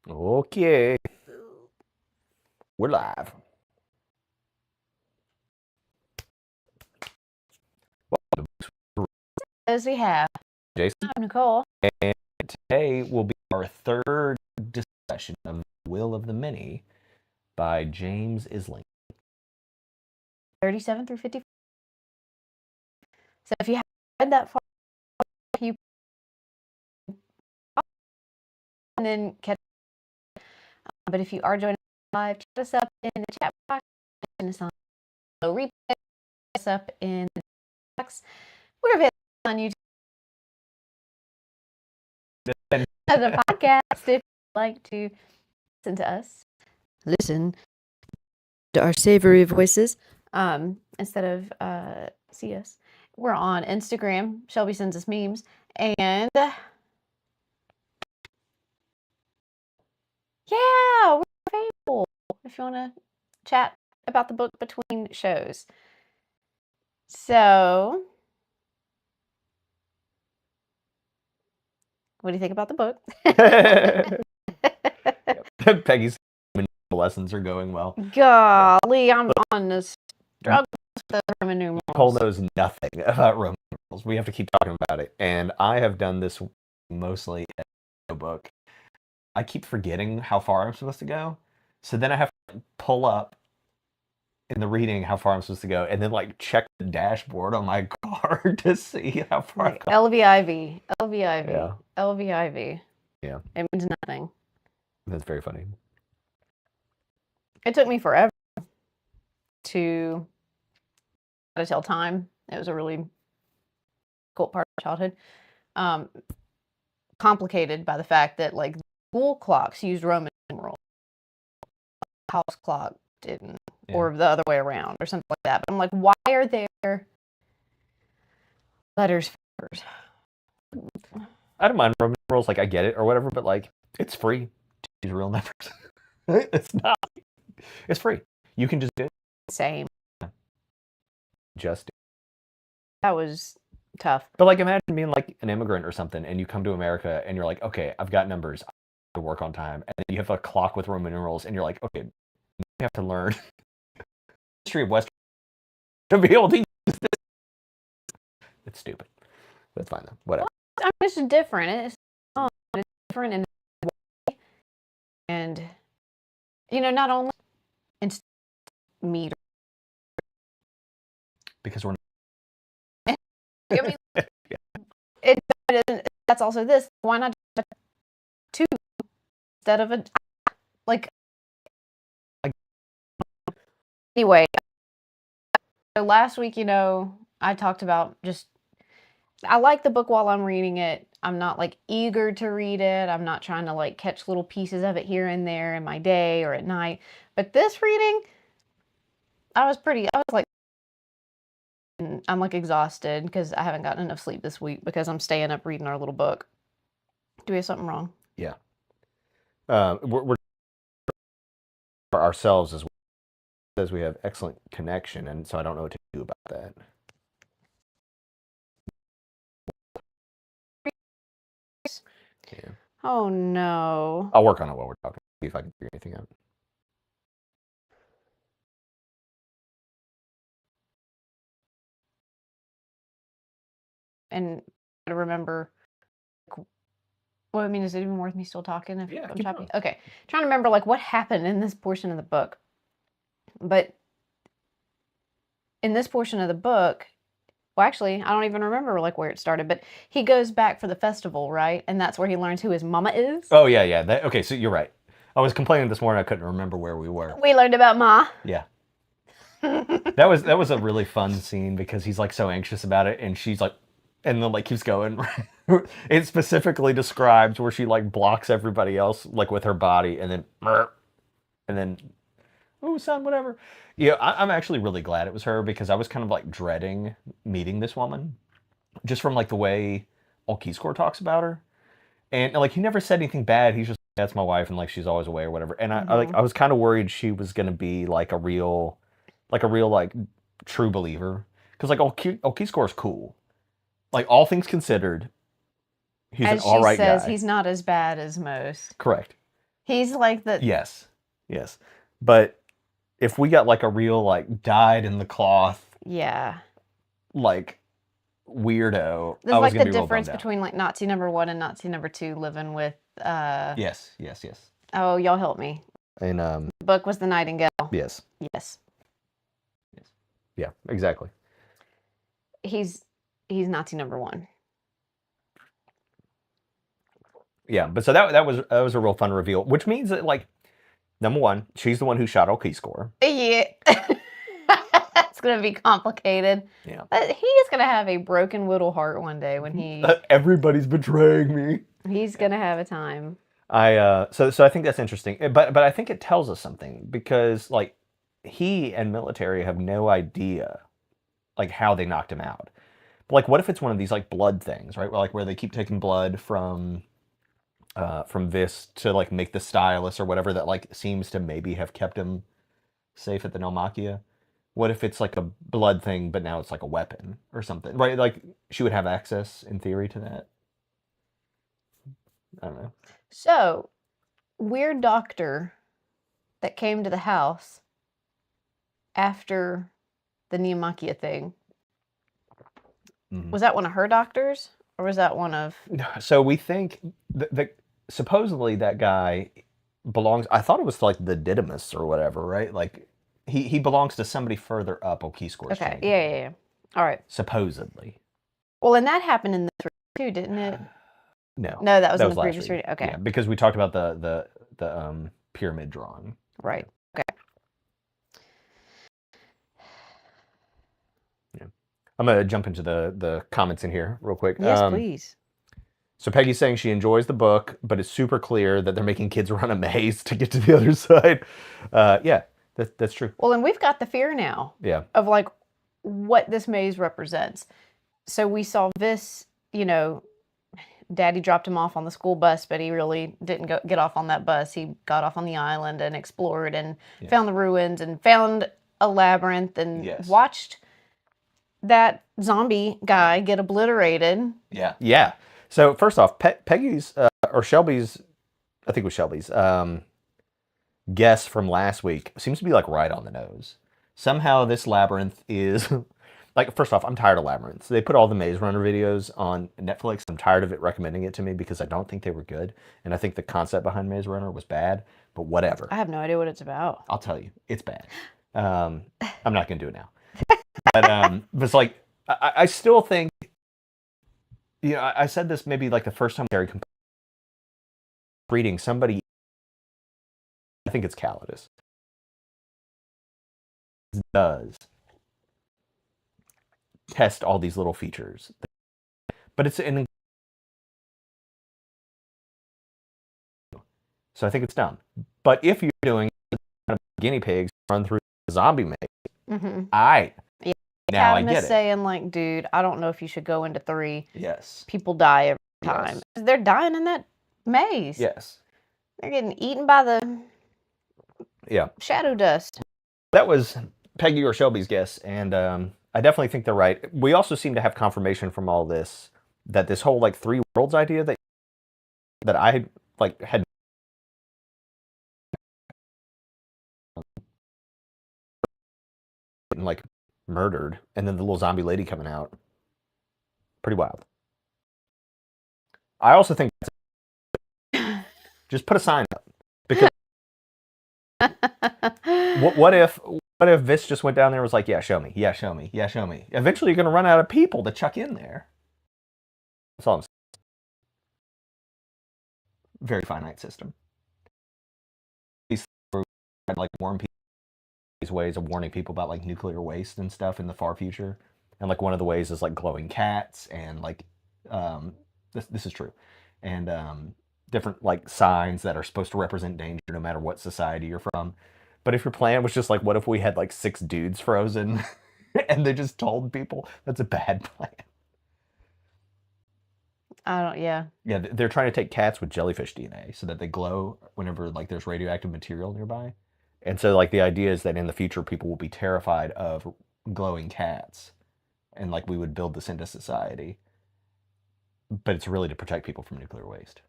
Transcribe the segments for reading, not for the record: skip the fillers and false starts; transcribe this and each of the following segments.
Okay, we're live. As we have. Jason, I'm Nicole. and today will be our third discussion of The Will of the Many by James Islington. 37 through 50. So if you haven't read that far, you and then catch. But if you are joining live, chat us up in the chat box. So replay us up in the box. We're available on YouTube as a podcast if you'd like to listen to us. Listen to our savory voices instead of see us. We're on Instagram. Shelby sends us memes. And yeah, we're Fable. If you want to chat about the book between shows. So, what do you think about the book? Peggy's lessons are going well. Golly, I'm on the struggle with the Roman numerals. Nicole knows nothing about Roman numerals. We have to keep talking about it. And I have done this mostly in a book. I keep forgetting how far I'm supposed to go. So then I have to pull up in the reading how far I'm supposed to go and then like check the dashboard on my car to see how far I've gone. LVIV. LVIV. Yeah. LVIV. Yeah. It means nothing. That's very funny. It took me forever to tell time. It was a really cool part of childhood. Complicated by the fact that like school clocks used Roman numerals. House clock didn't. Yeah. Or the other way around or something like that. But I'm like, why are there letters first? I don't mind Roman numerals, like I get it or whatever, but like it's free to use real numbers. It's not. It's free. You can just do it. Same. Just do it. That was tough. But like imagine being like an immigrant or something and you come to America and you're like, okay, I've got numbers. I have to work on time. And then you have a clock with Roman numerals and you're like, okay, you have to learn history of Western to be able to use this. It's stupid. That's fine though. Whatever. Well, it's different. It's different in a way. And you know, not only in meter. Because we're I mean, yeah. That's also this. Why not just two instead of a like? Anyway, so last week, you know, I talked about just I like the book while I'm reading it. I'm not like eager to read it. I'm not trying to like catch little pieces of it here and there in my day or at night. But this reading, I was like, I'm like exhausted because I haven't gotten enough sleep this week because I'm staying up reading our little book. Do we have something wrong? Yeah. We're for ourselves as well. It says we have excellent connection, and so I don't know what to do about that. Yeah. Oh no. I'll work on it while we're talking. See if I can figure anything out. And to remember, well, I mean, is it even worth me still talking if I'm choppy? Okay. Trying to remember like what happened in this portion of the book. But in this portion of the book, well, actually, I don't even remember like where it started, but he goes back for the festival, right? And that's where he learns who his mama is. Oh, yeah, yeah. Okay, so you're right. I was complaining this morning I couldn't remember where we were. We learned about Ma. Yeah. That was a really fun scene because he's like so anxious about it and she's like, and then like keeps going. It specifically describes where she like blocks everybody else like with her body and then oh son, whatever. Yeah, I'm actually really glad it was her because I was kind of like dreading meeting this woman just from like the way Alkiscore talks about her. And like he never said anything bad. He's just that's my wife and like she's always away or whatever. And I was kind of worried she was gonna be like a real like true believer because like Alkiscore is cool. Like all things considered, he's an all right guy. As she says, he's not as bad as most. Correct. He's like the Yes, yes. But if we got like a real like dyed in the cloth yeah. like weirdo, This I is was like gonna the be real difference bummed out. between like Nazi number 1 and Nazi number 2 living with Yes, yes, yes. oh, y'all help me. And The book was The Nightingale. yes, Yes. yes, yeah, exactly. He's Nazi number 1. Yeah, but so that was a real fun reveal, which means that like number one, she's the one who shot Key Score. Yeah. It's going to be complicated. Yeah. But he is going to have a broken little heart one day when Everybody's betraying me. he's going to have a time. So I think that's interesting. But I think it tells us something because like he and military have no idea like how they knocked him out. But, like what if it's one of these like blood things, right? Like where they keep taking blood from Vis to like make the stylus or whatever that like seems to maybe have kept him safe at the Naumachia. What if it's like a blood thing, but now it's like a weapon or something, right? Like she would have access in theory to that. I don't know. So, weird doctor that came to the house after the Naumachia thing. Mm-hmm. Was that one of her doctors, or was that one of? So we think that supposedly that guy belongs. I thought it was like the Didymus or whatever, right? Like he belongs to somebody further up Okiskor's Okay, chain. yeah. All right. Supposedly. Well, and that happened in the 3 too, didn't it? No, that was in the last previous read. reading. Okay, Yeah, because we talked about the pyramid drawing. right. Okay. Yeah, I'm gonna jump into the comments in here real quick. Yes, please. So Peggy's saying she enjoys the book, but it's super clear that they're making kids run a maze to get to the other side. Yeah, that's true. Well, and we've got the fear now. Yeah. Of like what this maze represents. So we saw this, Daddy dropped him off on the school bus, but he really didn't get off on that bus. He got off on the island and explored and found the ruins and found a labyrinth and watched that zombie guy get obliterated. Yeah. Yeah. So first off, Peggy's or Shelby's, I think it was Shelby's guess from last week seems to be like right on the nose. Somehow this labyrinth is like, first off, I'm tired of labyrinths. They put all the Maze Runner videos on Netflix. I'm tired of it recommending it to me because I don't think they were good. And I think the concept behind Maze Runner was bad, but whatever. I have no idea what it's about. I'll tell you, it's bad. I'm not going to do it now. But it's like, I still think, I said this maybe like the first time I reading somebody, I think it's Calidus, does test all these little features, but it's an so I think it's dumb. But if you're doing guinea pigs run through the zombie maze, now I get it. Saying like, dude, I don't know if you should go into 3. Yes, people die every time. They're dying in that maze. Yes, they're getting eaten by the shadow dust. That was Peggy or Shelby's guess, and I definitely think they're right. We also seem to have confirmation from all this that this whole like 3 worlds idea that I like had like murdered, and then the little zombie lady coming out, pretty wild. I also think just put a sign up, because what if Vis just went down there and was like, yeah, show me, yeah, show me, yeah, show me. Eventually you're going to run out of people to chuck in there. That's all I'm saying. Very finite system. These like warn people, these ways of warning people about like nuclear waste and stuff in the far future. And like one of the ways is like glowing cats and like this is true. And different like signs that are supposed to represent danger no matter what society you're from. But if your plan was just like, what if we had like 6 dudes frozen and they just told people, that's a bad plan. Yeah, they're trying to take cats with jellyfish DNA so that they glow whenever like there's radioactive material nearby. And so like the idea is that in the future people will be terrified of glowing cats, and like we would build this into society. But it's really to protect people from nuclear waste.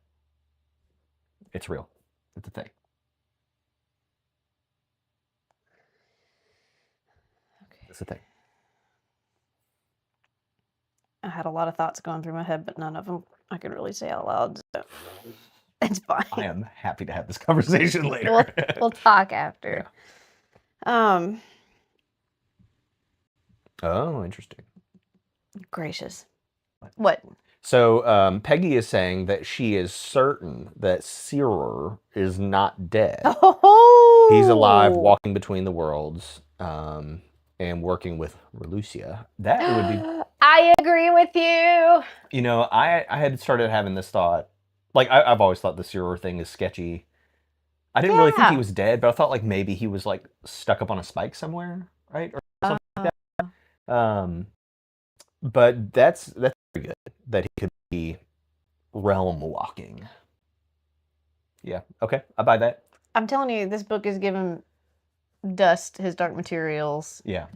It's real. It's a thing. Okay. It's a thing. I had a lot of thoughts going through my head, but none of them I could really say out loud. So it's fine. I am happy to have this conversation later. We'll talk after. Yeah. Oh, interesting. Gracious. What? So Peggy is saying that she is certain that Searer is not dead. Oh! He's alive, walking between the worlds, and working with Relucia. That would be... I agree with you. You know, I had started having this thought. Like, I've always thought the Searer thing is sketchy. I didn't really think he was dead, but I thought, like, maybe he was, like, stuck up on a spike somewhere, right? Or something like that. But that's very good, that he could be realm walking. Yeah, okay, I buy that. I'm telling you, this book is giving Dust his dark materials. Yeah.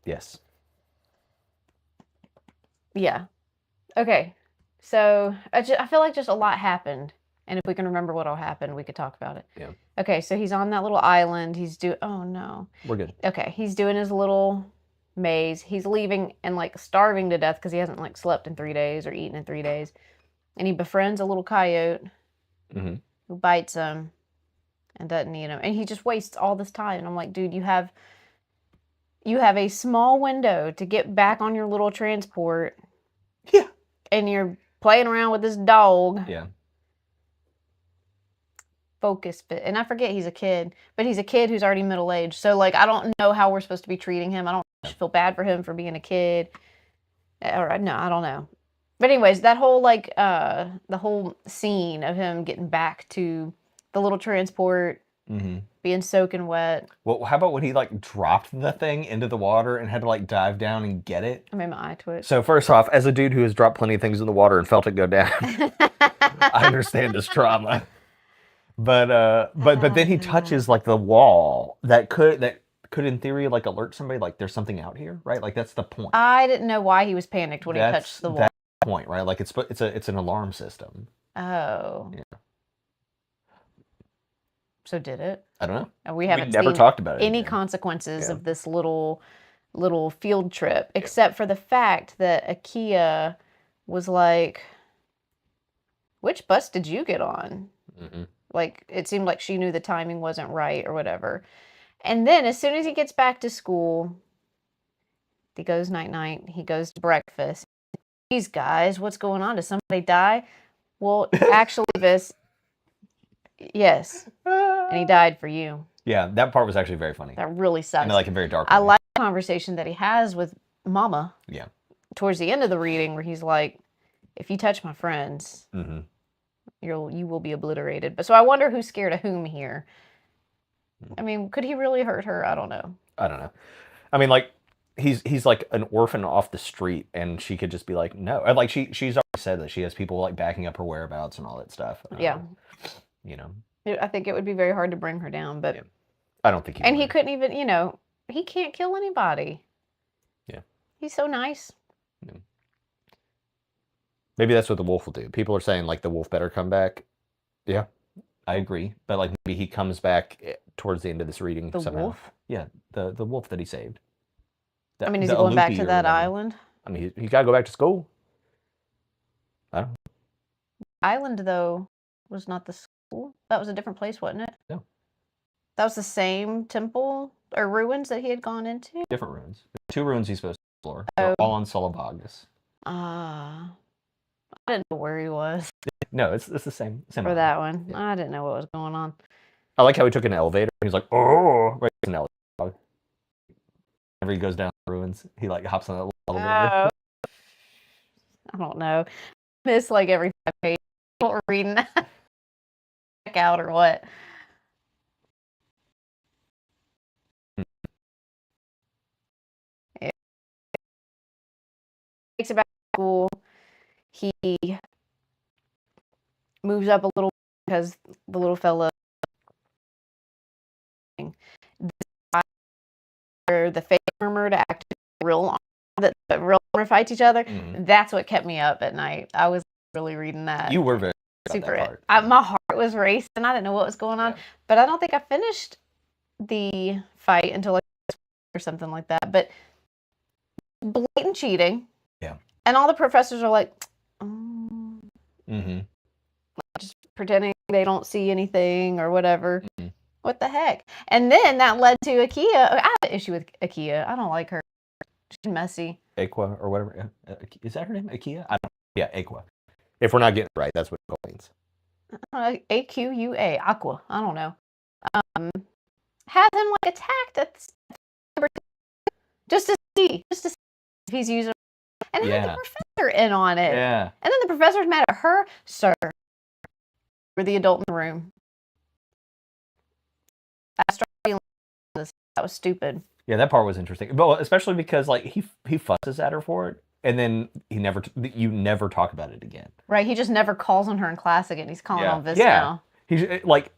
Yes. Yeah. Okay. So I feel like just a lot happened. And if we can remember what all happened, we could talk about it. Yeah. Okay, so he's on that little island. He's oh no. We're good. Okay, he's doing his little maze. He's leaving and like starving to death because he hasn't like slept in 3 days or eaten in 3 days. And he befriends a little coyote who bites him and doesn't eat him. And he just wastes all this time. And I'm like, dude, you have a small window to get back on your little transport. Yeah. And you're playing around with this dog. Yeah. Focus fit. And I forget he's a kid, but he's a kid who's already middle-aged. So like I don't know how we're supposed to be treating him. I don't feel bad for him for being a kid. Or no, I don't know. But anyways, that whole like the whole scene of him getting back to the little transport, being soaking wet. Well, how about when he like dropped the thing into the water and had to like dive down and get it? I made my eye twitch. So first off, as a dude who has dropped plenty of things in the water and felt it go down, I understand his trauma. But then he touches like the wall that could in theory like alert somebody like there's something out here, right? Like that's the point. I didn't know why he was panicked when he touched the wall. That's the point, right? Like it's an alarm system. Oh. Yeah. So did it? I don't know. And we haven't never talked about it any again. consequences of this little field trip, except for the fact that Akia was like, "Which bus did you get on?" Like it seemed like she knew the timing wasn't right or whatever. And then as soon as he gets back to school, he goes night-night. He goes to breakfast. These guys, what's going on? Does somebody die? Well, actually, yes. And he died for you. Yeah, that part was actually very funny. That really sucks. And like a very dark. I like the conversation that he has with Mama. Yeah. Towards the end of the reading, where he's like, "If you touch my friends, you will be obliterated." But so I wonder who's scared of whom here. I mean, could he really hurt her? I don't know. I mean, like he's like an orphan off the street, and she could just be like, no. And like she's already said that she has people like backing up her whereabouts and all that stuff. Yeah. You know. I think it would be very hard to bring her down, but I don't think he. And he couldn't even, he can't kill anybody. Yeah. He's so nice. Yeah. Maybe that's what the wolf will do. People are saying like the wolf better come back. Yeah, I agree. But like maybe he comes back towards the end of this reading. The somehow. wolf? Yeah, the wolf that he saved. I mean, is he going back to that island? I mean, he's got to go back to school. I don't know. Island, though, was not the school. That was a different place, wasn't it? No. That was the same temple or ruins that he had gone into? Different ruins. 2 ruins he's supposed to explore. They're all on Solavagus. I didn't know where he was. No, it's the same For island. that one. Yeah. I didn't know what was going on. I like how he took an elevator. He's like, oh, right, it's an elevator. Whenever he goes down the ruins, he like hops on that elevator. I don't know. Miss like every 5 pages. What we're reading. Check out or what? Yeah. Takes about school. He moves up a little because the little fella. The fake armor to act real armor fights each other. That's what kept me up at night. I was really reading that. You were very super. part. My heart was racing. I didn't know what was going on, but I don't think I finished the fight until like or something like that. But blatant cheating. Yeah. And all the professors are like, oh. Mm-hmm. Just pretending they don't see anything or whatever. Mm-hmm. What the heck? And then that led to Akia. I have an issue with Akia. I don't like her. She's messy. Aqua or whatever. Is that her name? Akia? I don't. Yeah, Aqua. If we're not getting it right, that's what it means. Aqua. Aqua. I don't know. Has him like attacked at just to see if he's using. And had the professor in on it. Yeah. And then the professor's mad at her. Sir, you're the adult in the room. I started feeling this. That was stupid. Yeah, that part was interesting. But especially because like he fusses at her for it, and then you never talk about it again. Right. He just never calls on her in class again. He's calling on Vis now. He's like,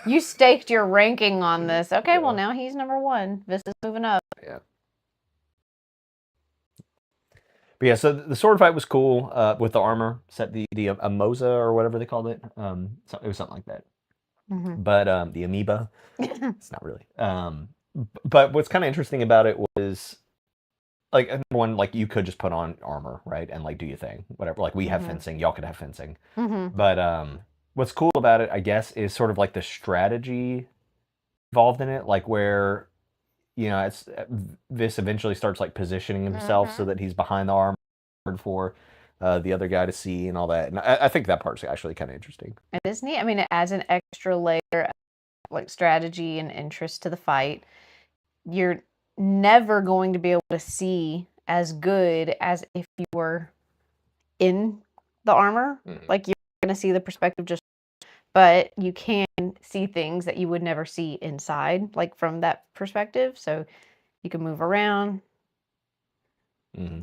you staked your ranking on this. Okay, well now he's number 1. Vis is moving up. Yeah. But yeah, so the sword fight was cool with the armor set, the Amosa or whatever they called it. It was something like that. Mm-hmm. But the amoeba, it's not really. But what's kind of interesting about it was, like, number one, like you could just put on armor, right, and like do your thing, whatever. Like we have fencing, y'all could have fencing. Mm-hmm. But what's cool about it, I guess, is sort of like the strategy involved in it, like where. This eventually starts like positioning himself so that he's behind the armor for the other guy to see and all that. And I think that part's actually kind of interesting. It is neat. I mean, it adds an extra layer of like strategy and interest to the fight. You're never going to be able to see as good as if you were in the armor. Like you're going to see the perspective but you can see things that you would never see inside, like from that perspective. So you can move around,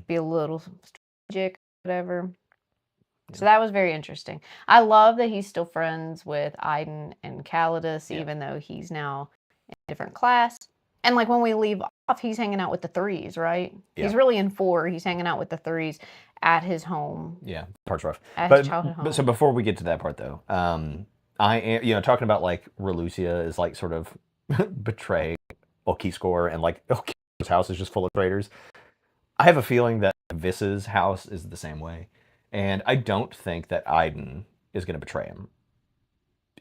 be a little strategic, whatever. Yeah. So that was very interesting. I love that he's still friends with Iden and Calidus, even though he's now in a different class. And like when we leave off, he's hanging out with the 3s, right? Yeah. He's really in 4. He's hanging out with the 3s at his home. Yeah, part's rough. His childhood home. But so before we get to that part, though, I am, talking about like Relucia is like sort of betray Okiscore and like Okiscore's house is just full of traitors. I have a feeling that Vis's house is the same way. And I don't think that Iden is going to betray him.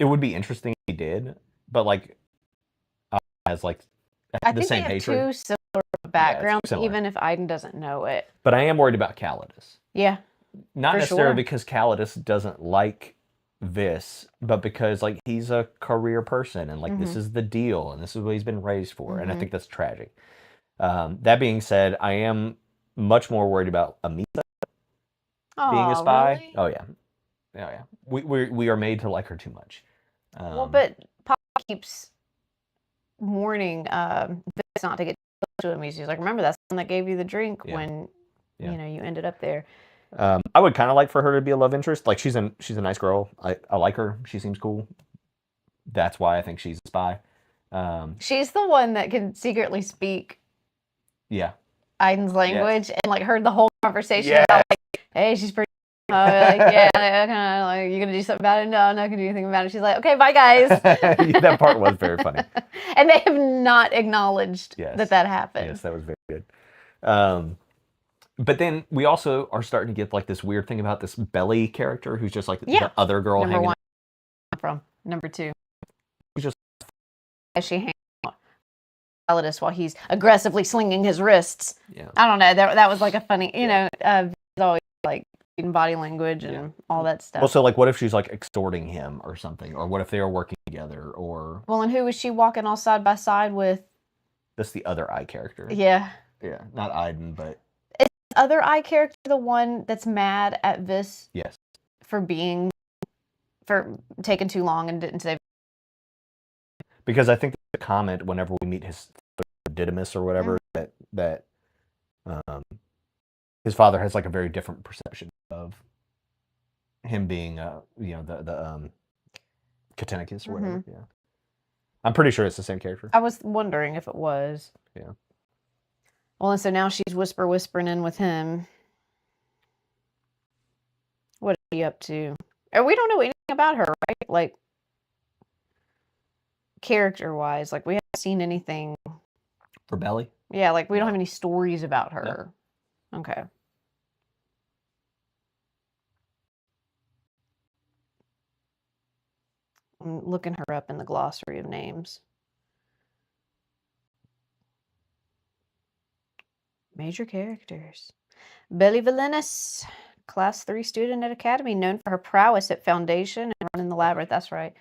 It would be interesting if he did, but like, has like the same hatred. I think they have 2 similar backgrounds, even if Iden doesn't know it. But I am worried about Calidus. Yeah. Not necessarily because Calidus doesn't like Vis, but because like he's a career person and like this is the deal and this is what he's been raised for. And I think that's tragic. That being said, I am much more worried about Amisa being a spy. Really? Oh yeah. We are made to like her too much. Well, but Papa keeps warning Vis not to get close to him. He's like, remember that's the one that gave you the drink when you ended up there. I would kind of like for her to be a love interest. Like she's a nice girl. I like her. She seems cool. That's why I think she's a spy. She's the one that can secretly speak. Yeah. Iden's language and like heard the whole conversation. Yeah. About, like, hey, she's pretty. Like, yeah, kind of like, you gonna do something about it? No, I'm not gonna do anything about it. She's like, okay, bye, guys. That part was very funny. And they have not acknowledged that happened. Yes, that was very good. But then we also are starting to get like this weird thing about this Belly character who's just like the other girl number hanging 1 from number 2. Who's just as she hangs out Calidus while he's aggressively slinging his wrists. Yeah. I don't know. That was like a funny, he's always like in body language and all that stuff. Well, so like what if she's like extorting him or something? Or what if they are working together or well, and who is she walking all side by side with? That's the other eye character. Yeah. Yeah. Not Iden, but other eye character the one that's mad at Vis? Yes. For taking too long and didn't save. Because I think the comment whenever we meet his Didymus or whatever that his father has like a very different perception of him being the Catanicus or whatever. Yeah. I'm pretty sure it's the same character. I was wondering if it was. Yeah. Well, and so now she's whispering in with him. What are you up to? And we don't know anything about her, right? Like, character-wise, like, we haven't seen anything. For Belly? Yeah, like, we don't No. have any stories about No. her. Okay. I'm looking her up in the glossary of names. Major characters. Belly Valenus, Class 3 student at Academy, known for her prowess at Foundation and running the Labyrinth. That's right.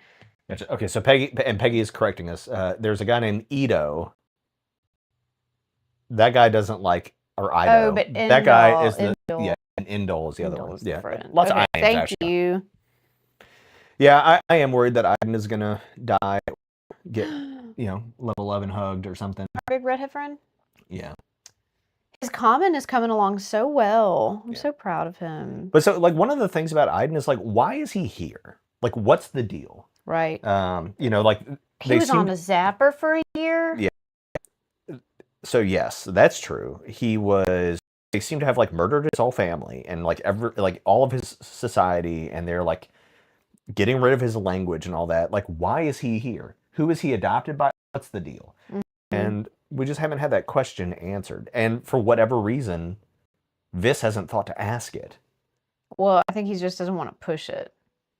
Gotcha. Okay, so Peggy is correcting us. There's a guy named Ito. That guy doesn't like, or Ido. Oh, but that guy is Indol. yeah, and Indol is the other one. Indol's the Yeah, friend. lots Okay, of I names. thank actually. you. Yeah, I am worried that Iden is gonna die, get level 11 hugged or something. Our big redhead friend. Yeah. His common is coming along so well. I'm Yeah. so proud of him. But so like one of the things about Iden is like, why is he here? Like, what's the deal? Right. Like He was on a zapper for a year. Yeah. So yes, that's true. They seem to have like murdered his whole family and like all of his society, and they're like getting rid of his language and all that. Like, why is he here? Who is he adopted by? What's the deal? Mm-hmm. And we just haven't had that question answered. And for whatever reason, Vis hasn't thought to ask it. Well, I think he just doesn't want to push it.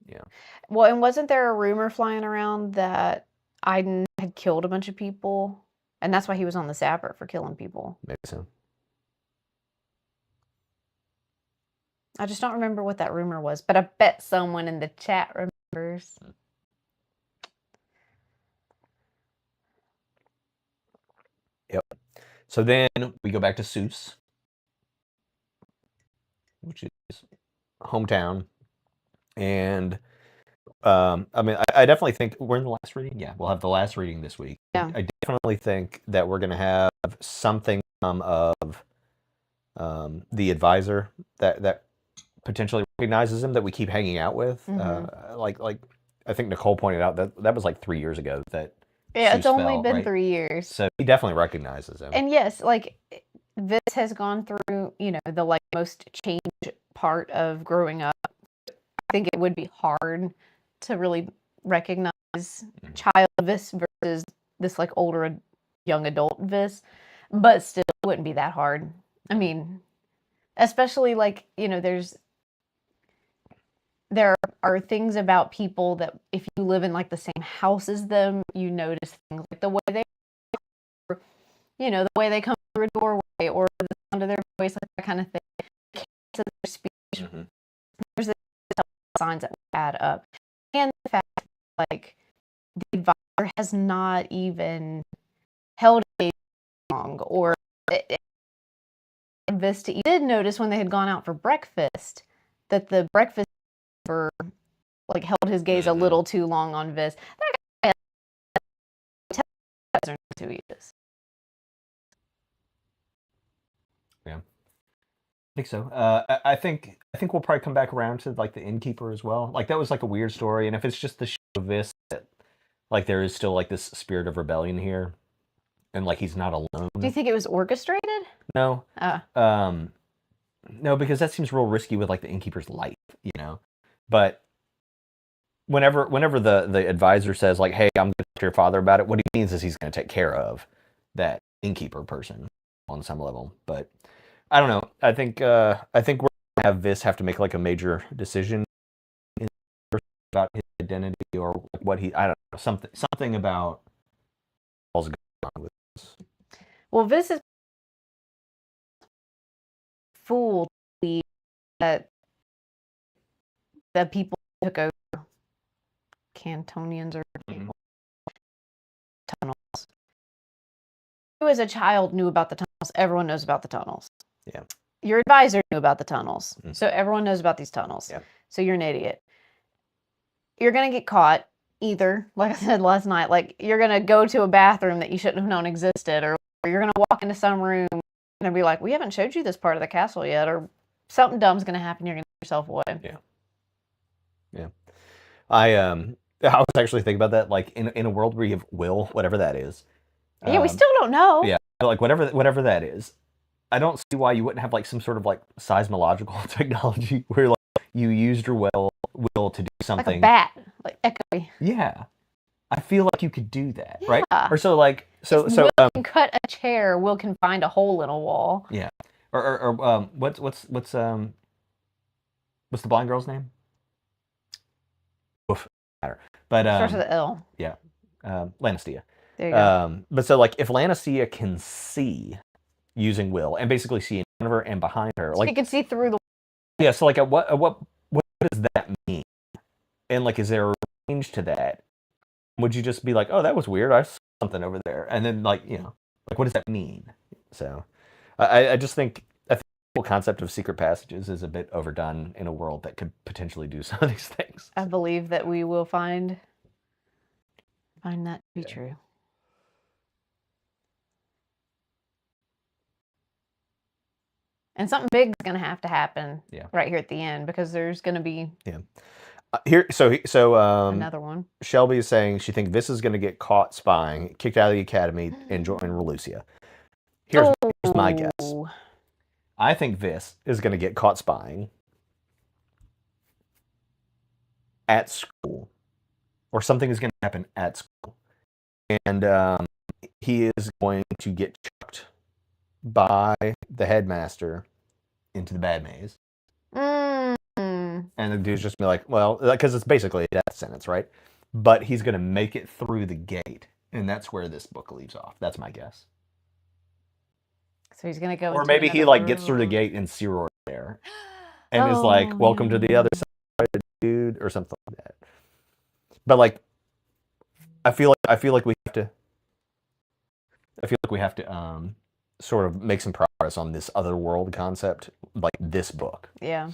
Yeah. Well, and wasn't there a rumor flying around that Iden had killed a bunch of people? And that's why he was on the zapper, for killing people. Maybe so. I just don't remember what that rumor was, but I bet someone in the chat remembers. Yep. So then we go back to Seuss, which is hometown. And I definitely think we're in the last reading. Yeah, we'll have the last reading this week. Yeah. I definitely think that we're going to have something of the advisor that potentially recognizes him, that we keep hanging out with. Mm-hmm. Like I think Nicole pointed out that was like 3 years ago that. Yeah, it's only fell, been right? 3 years. So he definitely recognizes him. And yes, like, this has gone through, the like most change part of growing up. I think it would be hard to really recognize child Vis versus this like older young adult Vis, but still it wouldn't be that hard. I mean, especially like, there are things about people that if you live in like the same house as them, you notice things like the way the way they come through a doorway or the sound of their voice, like that kind of thing. The cadence of their speech. Mm-hmm. There's signs that add up. And the fact that, like, the advisor has not even held a long, or Vista did notice when they had gone out for breakfast that the breakfast like held his gaze a little too long on Vis. That guy tells who he is. Yeah, I think so. I think we'll probably come back around to like the innkeeper as well. Like, that was like a weird story, and if it's just the show of Vis, that like there is still like this spirit of rebellion here, and like he's not alone. Do you think it was orchestrated? No. No, because that seems real risky with like the innkeeper's life, But whenever the advisor says like, "Hey, I'm going to talk to your father about it," what he means is he's going to take care of that innkeeper person on some level. But I don't know. I think we're going to have Vis have to make like a major decision about his identity or what I don't know, something about what's going on with this. Well, Vis is fooled that the people took over Cantonians or people tunnels. Who as a child knew about the tunnels? Everyone knows about the tunnels. Yeah. Your advisor knew about the tunnels. Mm-hmm. So everyone knows about these tunnels. Yeah. So you're an idiot. You're going to get caught either, like I said last night, like you're going to go to a bathroom that you shouldn't have known existed, or you're going to walk into some room and be like, we haven't showed you this part of the castle yet, or something dumb's going to happen. You're going to get yourself away. Yeah. Yeah. I was actually thinking about that, like in a world where you have will, whatever that is. Yeah, we still don't know. Yeah. Like whatever that is. I don't see why you wouldn't have like some sort of like seismological technology where like you used your will to do Like a something. bat, like echoey. Yeah. I feel like you could do that, right? Yeah. Or so like so If so Will can cut a chair, Will can find a hole in a wall. yeah. Or what's the blind girl's name? Oof, matter. But Starts with an L. yeah. Lannistia. There you go. But so like if Lannistia can see using will and basically see in front of her and behind her, So like he can see through the. yeah, so like what does that mean? And like is there a range to that? Would you just be like, oh, that was weird, I saw something over there, and then like like what does that mean? So I just think I think the whole concept of secret passages is a bit overdone in a world that could potentially do some of these things. I believe that we will find that to be true. And something big is going to have to happen right here at the end, because there's going to be another one. Shelby is saying she thinks Viss is going to get caught spying, kicked out of the academy, and join Relucia. Here's my guess. I think Viss is going to get caught spying at school, or something is going to happen at school, and he is going to get chucked by the headmaster into the bad maze. And the dude's just be like, well, because it's basically a death sentence, right? But he's going to make it through the gate, and that's where this book leaves off. That's my guess. So he's going to go or maybe he like gets through the gate and Siror's there and is like, welcome to the other side, dude, or something like that. But like I feel like we have to sort of make some progress on this other world concept, like this book. Yeah.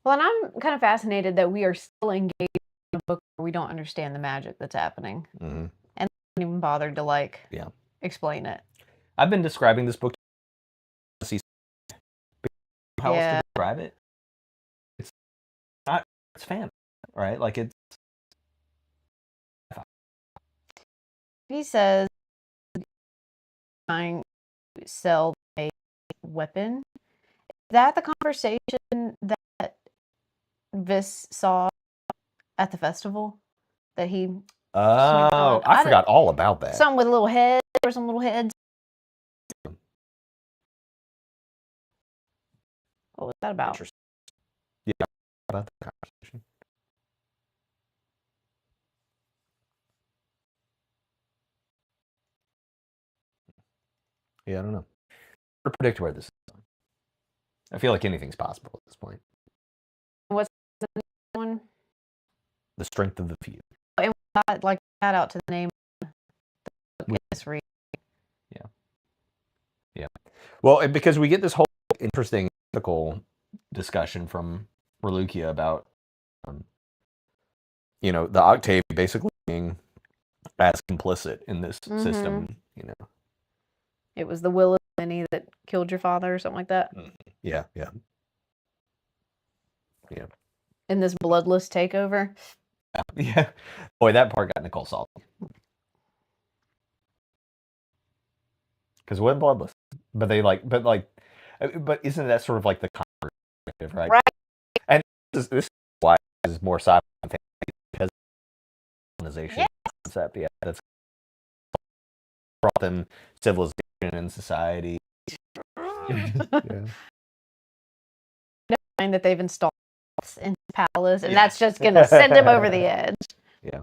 Well, and I'm kind of fascinated that we are still engaged in a book where we don't understand the magic that's happening. Mm-hmm. And haven't even bothered to explain it. I've been describing this book to see how else to describe it. It's fan, right? Like it's. He says trying to sell a weapon. Is that the conversation that Viss saw at the festival? That he I forgot all about that. Something with a little head or some little heads. What was that about? Yeah, about the conversation. Yeah, I don't know. Or predict where this is going. I feel like anything's possible at this point. What's the one? The Strength of the Few. And we got like that out to the name of the book this read. Yeah. Yeah. Well, because we get this whole interesting ethical discussion from Relucia about, the Octave basically being as complicit in this system, It was the will of many that killed your father or something like that. Yeah, yeah. Yeah. In this bloodless takeover. Yeah. Boy, that part got Nicole salty. Because it wasn't bloodless. But but isn't that sort of like the perspective, right? Right. And this is why this is more sci-fi fantasy, because colonization concept, that's brought them civilization and society. Yeah. Find that they've installed in the palace, and that's just gonna send him over the edge. Yeah.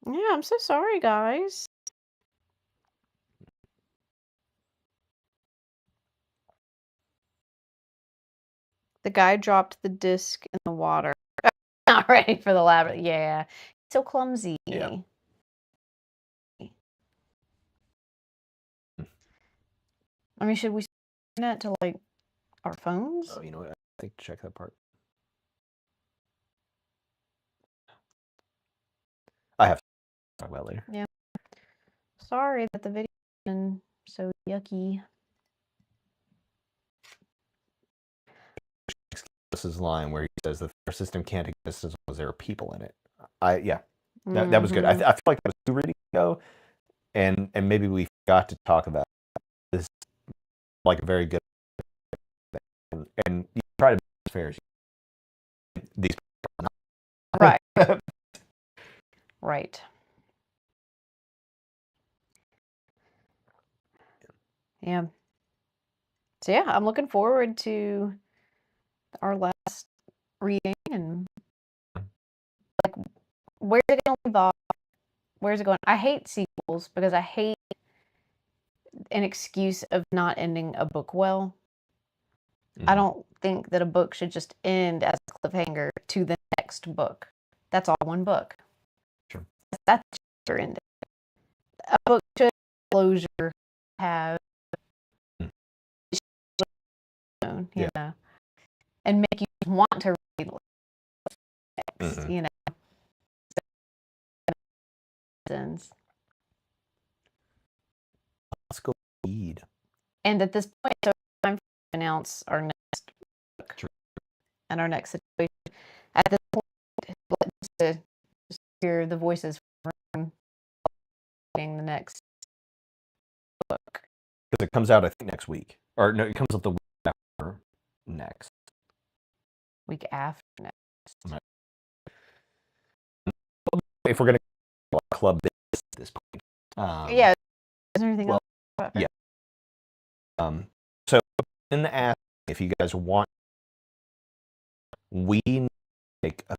Yeah, I'm so sorry, guys. The guy dropped the disc in the water. Not ready for the lab. Yeah. So clumsy. Yeah. I mean, should we send that to like our phones? Oh, you know what? I think check that part. I have to talk about it later. Yeah. Sorry that the video has been so yucky. This is line where he says the first system can't exist as long as there are people in it. That was good. I feel like that was 2 readings ago, and maybe we forgot to talk about like a very good, and you try to be as fair as these people Right. are not. Right. Yeah. So yeah, I'm looking forward to our last reading and like where's it going to leave off? Where's it going? I hate sequels because I hate an excuse of not ending a book well. I don't think that a book should just end as a cliffhanger to the next book. That's all one book. Sure. That's the chapter ending. A book should have closure, have you know, and make you want to read next, you know. Let's go read. And at this point, so time to announce our next book and our next situation. At this point, let's just hear the voices from reading the next book. Because it comes out, I think, next week. Or no, it comes out the week after next. Week after next. Right. If we're going to club this at this point. Yeah. Is there anything else? Yeah. So in the ask, if you guys want, we need to take a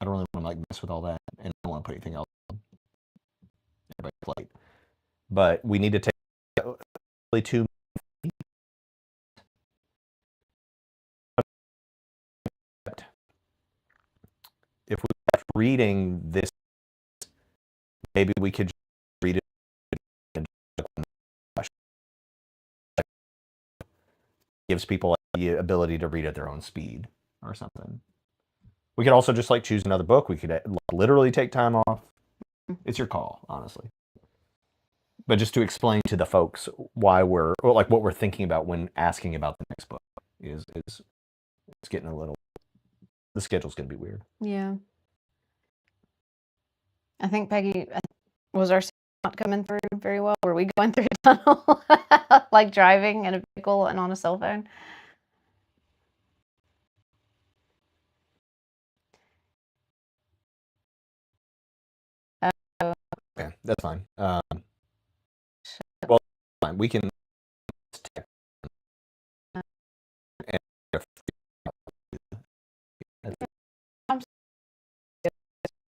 I don't really want to like mess with all that, and I don't want to put anything else on everybody's plate. But we need to take really 2. If we start reading this, maybe we could just read it and gives people the ability to read at their own speed or something. We could also just like choose another book. We could literally take time off. It's your call, honestly. But just to explain to the folks why we're, or like what we're thinking about when asking about the next book is it's getting a little, the schedule's going to be weird. Yeah. I think Peggy, was our not coming through very well? Were we going through a tunnel? Like driving in a vehicle and on a cell phone? Okay, that's fine. Well, fine. We can.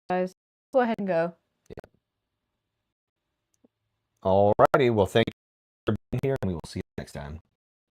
Guys, go ahead and go. Yeah. Alrighty. Well, thank you for being here, and we will see you next time.